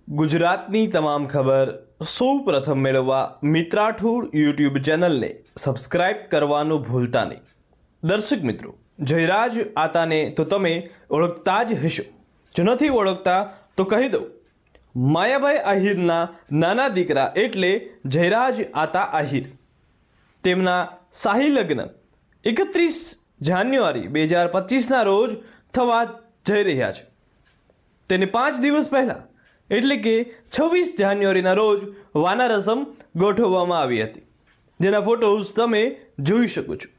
ગુજરાતની તમામ ખબર સૌ પ્રથમ મેળવવા મિત્રાઠોડ યુટ્યુબ ચેનલને સબસ્ક્રાઇબ કરવાનું ભૂલતા નહીં। દર્શક મિત્રો, જયરાજ આતાને તો તમે ઓળખતા જ હશો, જો નથી ઓળખતા તો કહી દઉં, માયાભાઈ આહિરના નાના દીકરા એટલે જયરાજ આતા આહિર। તેમના શાહી લગ્ન 31 જાન્યુઆરી 2025ના રોજ થવા જઈ રહ્યા છે। તેને 5 દિવસ પહેલાં એટલે કે 26 જાન્યુઆરીના રોજ વાના રસમ ગોઠવવામાં આવી હતી, જેના ફોટોઝ તમે જોઈ શકો છો।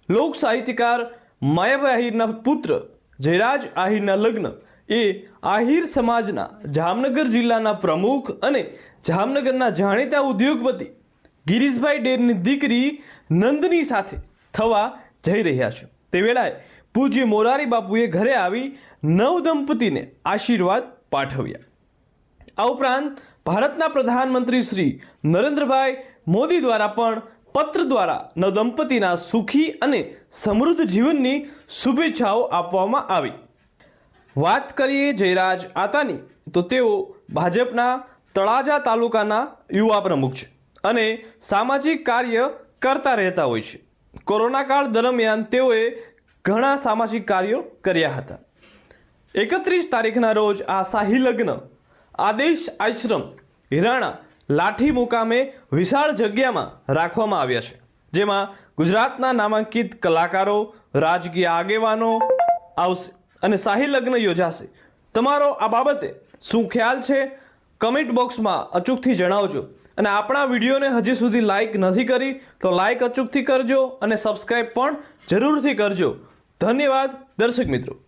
લોક સાહિત્યકાર માયાભાઈ આહિરના પુત્ર જયરાજ આહિરના લગ્ન એ આહિર સમાજના જામનગર જિલ્લાના પ્રમુખ અને જામનગરના જાણીતા ઉદ્યોગપતિ ગિરીશભાઈ ડેરની દીકરી નંદની સાથે થવા જઈ રહ્યા છે। તે વેળાએ પૂજ્ય મોરારી બાપુએ ઘરે આવી નવદંપતીને આશીર્વાદ પાઠવ્યા। આ ઉપરાંત ભારતના પ્રધાનમંત્રી શ્રી નરેન્દ્રભાઈ મોદી દ્વારા પણ પત્ર દ્વારા નવદંપતીના સુખી અને સમૃદ્ધ જીવનની શુભેચ્છાઓ આપવામાં આવી। વાત કરીએ જયરાજ આતાની તો તેઓ ભાજપના તળાજા તાલુકાના યુવા પ્રમુખ છે અને સામાજિક કાર્ય કરતા રહેતા હોય છે। કોરોના કાળ દરમિયાન તેઓએ ઘણા સામાજિક કાર્યો કર્યા હતા। 31 તારીખના રોજ આ શાહી લગ્ન આદેશ આશ્રમ હિરાણા લાઠી મુકામે વિશાળ જગ્યામાં રાખવામાં આવ્યા છે, જેમાં ગુજરાતના નામાંકિત કલાકારો, રાજકીય આગેવાનો આવશે અને શાહી લગ્ન યોજાશે। તમારો આ બાબતે શું ખ્યાલ છે? કમેન્ટ બોક્સમાં અચૂકથી જણાવજો અને આપણા વિડીયોને હજી સુધી લાઈક નથી કરી તો લાઈક અચૂકથી કરજો અને સબસ્ક્રાઈબ પણ જરૂરથી કરજો। ધન્યવાદ દર્શક મિત્રો।